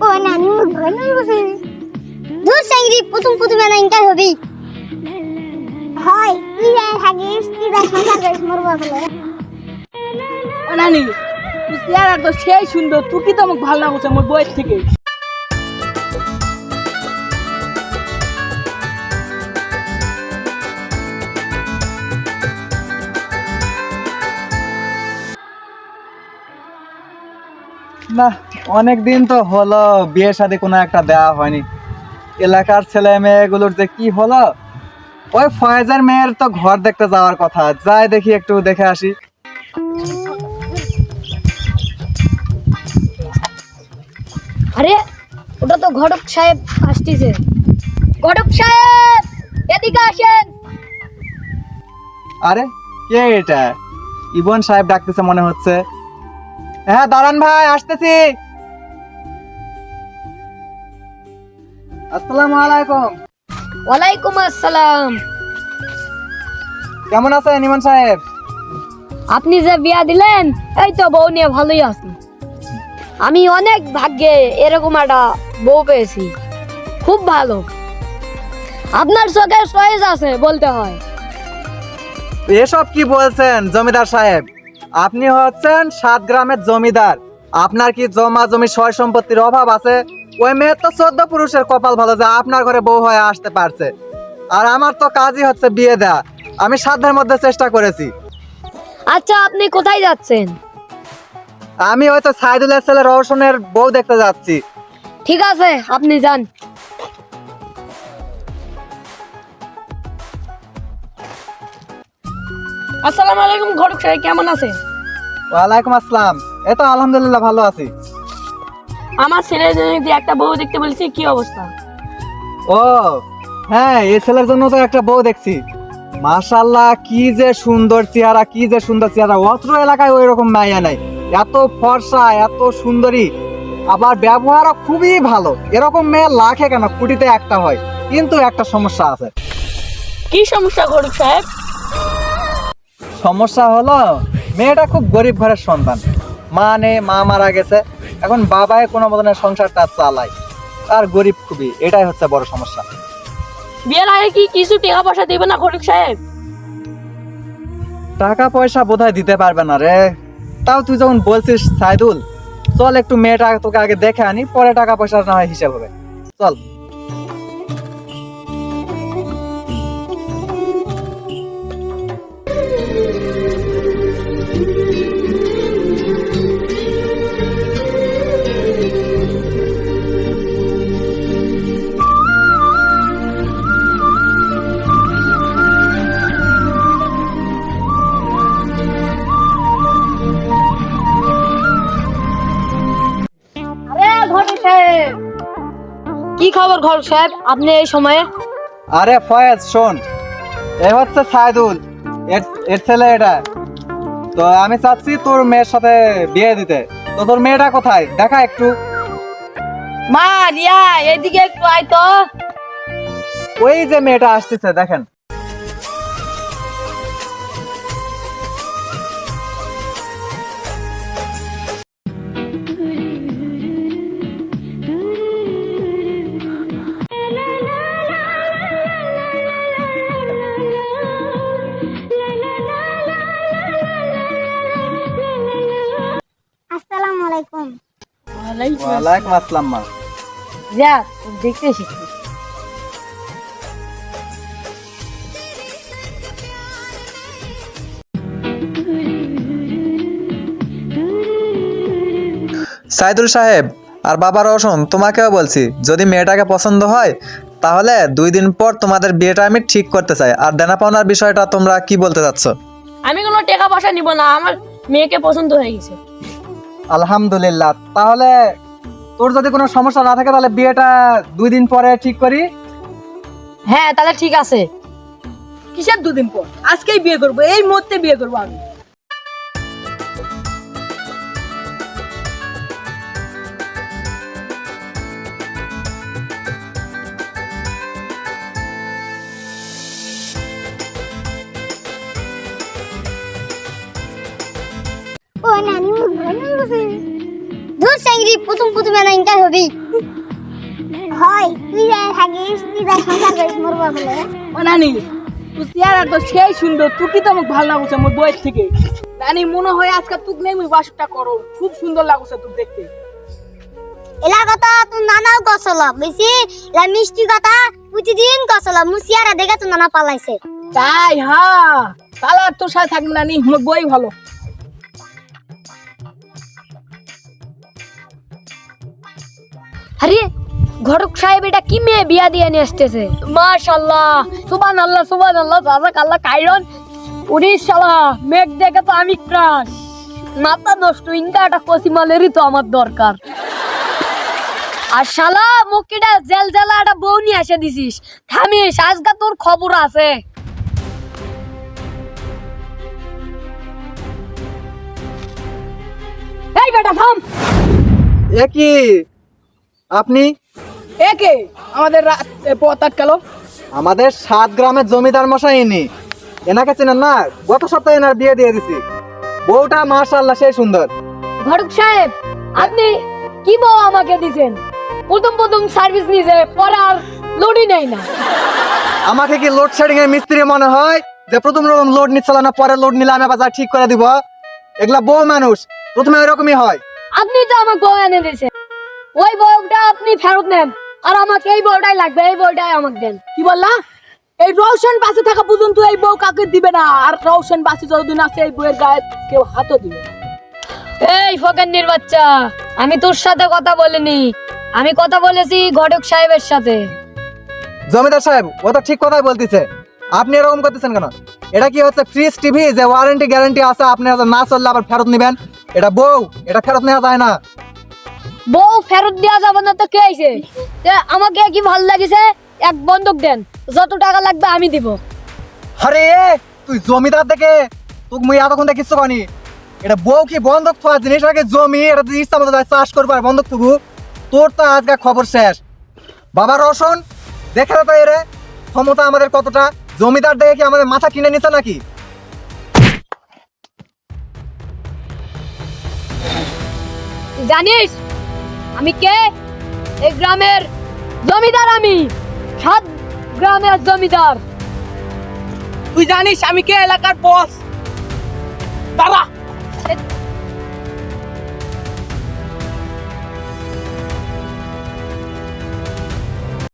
ও নানি ঘরে নাই বসে দূর সাইরি প্রথম না ইন্টার হবি হয় তুই যাই থাকিস তুই যা সংসার করিস মোর বাবা ও নানি তুই চেহারা তো সেই সুন্দর, তুই কি তো আমাকে ভালো না বলছে মোর বইয়ের থেকে। না, অনেক দিন তো হলো বিয়ে শাদী কোনো একটা দেওয়া হয়নি। এলাকার ছেলে মেয়েগুলোর যে কি হলো, ওই ফয়েজের মেয়ের তো ঘর দেখতে যাওয়ার কথা, যাই দেখি একটু দেখে আসি। আরে ওটা তো ঘটক সাহেব আসতেছে। ঘটক সাহেব এদিকে আসেন। আরে কে এটা? ইবন সাহেব ডাকতেছে মনে হচ্ছে। হ্যাঁ দাঁড়ান ভাই, আসতেছি। আসসালামু আলাইকুম। ওয়ালাইকুম আসসালাম। কেমন আছেন ইমন সাহেব? আপনি যে বিয়া দিলেন, এই তো বউ নিয়ে ভালোই আছি। আমি অনেক ভাগ্যে এরকম একটা বউ পেয়েছি, খুব ভালো। আপনার চোখে চয়েস আছে বলতে হয়। এসব কি বলছেন জমিদার সাহেব? আপনি হচ্ছেন 7 গ্রামের জমিদার। আপনার কি জমা জমি সয় সম্পত্তির অভাব আছে? ওই মেয়ের তো 14 পুরুষের কপাল ভালো যে আপনার ঘরে বউ হয়ে আসতে পারছে। আর আমার তো কাজই হচ্ছে বিয়ে দেয়া। আমি সাধ্যের মধ্যে চেষ্টা করেছি। আচ্ছা আপনি কোথায় যাচ্ছেন? আমি হয়তো সাইদুলের ছেলে রওশনের বউ দেখতে যাচ্ছি। ঠিক আছে আপনি যান। আসসালামু আলাইকুম ঘটক সাহেব, কেমন আছেন? ওয়ালাইকুম আসসালাম। এই তো আলহামদুলিল্লাহ ভালো আছি। আমার ছেলের জন্য যে একটা বউ দেখতে বলেছি, কি অবস্থা? ও হ্যাঁ, এই ছেলের জন্য তো একটা বউ দেখছি। মাশাআল্লাহ, কি যে সুন্দর চেহারা, কি যে সুন্দর চেহারা। অত্র এলাকায় ওই রকম মাইয়া নাই। এত ফর্সা, এত সুন্দরী, আবার ব্যবহারও খুবই ভালো। এরকম মেয়ে লাখে কেন, কোটিতে একটা হয়। কিন্তু একটা সমস্যা আছে। কি সমস্যা ঘটক সাহেব? সমস্যা হলো মেয়েটা খুব গরিব ঘরের সন্তান। মা নেই, মা মারা গেছে। এখন বাবাই কোনো মতনের সংসারটা চালায়। আর গরিব খুবই, এটাই হচ্ছে বড় সমস্যা। বিয়ের আগে কি কিছু টাকা পয়সা দেবে না ঘটক সাহেব? টাকা পয়সা বোধহয় দিতে পারবে না রে। তাও তুই যখন বলছিস সাইদুল, চল একটু মেয়েটা তোকে আগে দেখে আনি, পরে টাকা পয়সা না হয় হিসেব হবে। চল। আরে ঘটক সাহেব, কি খবর ঘটক সাহেব আপনি এই সময়ে? আরে ফয়েজ শোন, এ হচ্ছে সাইদুল, এর ছেলে এটা। তো আমি চাচ্ছি তোর মেয়ের সাথে বিয়ে দিতে। তো তোর মেয়েটা কোথায়, দেখা একটু। মা রিয়া, এদিকে একটু আয় তো। ওই যে মেয়েটা আসতেছে, দেখেন। আসসালামু আলাইকুম ওয়ালাইকুম আসসালাম মা। যা দেখতে শিখছি। সাইদুল সাহেব আর বাবা রওশন, তোমাকেও বলছি, যদি মেয়েটাকে পছন্দ হয় তাহলে 2 দিন পর তোমাদের বিয়েটা আমি ঠিক করতে চাই। আর দেনা পাওনার বিষয়টা তোমরা কি বলতে চাচ্ছ? আমি কোনো টাকা পয়সা নিব না, আমার মেয়েকে পছন্দ হয়ে গেছে। আলহামদুলিল্লাহ। তাহলে তোর যদি কোনো সমস্যা না থাকে তাহলে বিয়েটা 2 দিন পরে ঠিক করি। হ্যাঁ তাহলে ঠিক আছে। কিসের 2 দিন পর? আজকেই বিয়ে করবো, এই মুহূর্তে বিয়ে করবো আমি। ও নানি ঘরে নাই বসে দূর সাইরি প্রথম না ইন্টার হবি হয় তুই যা থাকিস তুই যা সংসার করিস মোর বউ বলে ও নানি তুই চেহারা তো সেই সুন্দর, তুই কি তো আমাকে ভালো লাগছে মোর বইয়ের থেকে। নানি মনে হয় আজকে তুই নেই মুই বাসটা করো, খুব সুন্দর লাগছে তুই দেখতে। এলা কথা তুই নানাও কসল বেশি লা মিষ্টি কথা প্রতিদিন কসল মুসিয়ারা দেখে তো নানা পালাইছে। তাই হ্যাঁ, তাহলে আর তোর সাথে থাকবি নানি, মোর বই ভালো। আরে ঘটক সাহেব এটা কি মেয়ে বিয়া দিয়ে নিয়ে আসতেছে? মাশাআল্লাহ, সুবহানাল্লাহ সুবহানাল্লাহ, জাযাকাল্লাহ খাইরান। ওরে শালা, মেঘ দেখে তো আমি ক্রাশ। মাথা নষ্ট, ইনকা একটা কসিমালেরই তো আমার দরকার। আর শালা মুখিটা জেল জেলা একটা বউ নিয়ে এসে দিছিস। থামিস, আজকে তোর খবর আছে। এই বেটা থাম। এ কি আপনি? একে আমাদের পথ আটকালো। আমাদের 7 গ্রামের জমিদার মশাই ইনি, এনাকে চেনেন না? গত সপ্তাহে এনার বিয়ে দিয়ে দিছি। বউটা মাশাআল্লাহ সেই সুন্দর। ঘটক সাহেব, আপনি কি বউ আমাকে দিছেন? প্রথম প্রথম সার্ভিস নিছে, পরে আর লোডই নেই না। আমাকে কি লোডশেডিং এর মিস্ত্রি মনে হয় যে প্রথম লোড নিচ্ছিল না, পরে লোড নিলে আমি আবার ঠিক করে দিব? এগুলা বউ মানুষ, প্রথমে ওইরকমই হয়। আপনি তো আমাকে বউ এনে দিয়েছেন, ওই বউটা আপনি ফেরত নেন। আর আমাকে এই বউটাই লাগবে, এই বউটাই আমাকে দেন। কি বললা? এই রওশন বাসে থাকা পর্যন্ত এই বউ কাকে দিবে না, আর রওশন বাসে যতদিন আছে এই বউয়ের গায়ে কেউ হাতও দিবে না। এই ফকান্নির বাচ্চা, আমি তোর সাথে কথা বলিনি, আমি কথা বলেছি ঘটক সাহেবের সাথে। জমিদার সাহেব ও তো ঠিক কথাই বলতেছে, আপনি এরকম করতেছেন কেন? এটা কি হচ্ছে ফ্রিজ টিভি যে ওয়ারেন্টি গ্যারান্টি আছে, আপনি না চললে আবার ফেরত নেবেন? এটা বউ, এটা ফেরত নেওয়া যায় না। বউ ফেরত দেওয়া যাবে না তো কে আইছে? আমাকে কি ভালো লাগিছে, এক বন্ধক দেন, যত টাকা লাগবে আমি দিব। আরে তুই জমিদার দেখে তোকে মুই এতক্ষণ থেকে কিচ্ছু করি। এটা বউ কি বন্ধক থাকা জিনিস, আগে জমি এটা তুই ইচ্ছা মতো চাষ করবো আর বন্ধক থুবু? তোর তো আজকে খবর শেষ। বাবা রোশন দেখে তো এরে ক্ষমতা আমাদের কতটা, জমিদার দেখে কি আমাদের মাথা কিনে নিচ্ছে নাকি? জানিস আমি কে? এই গ্রামের জমিদার, আমি 7 গ্রামের জমিদার। তুই জানিস আমি কে এলাকার বস? দাঁড়া।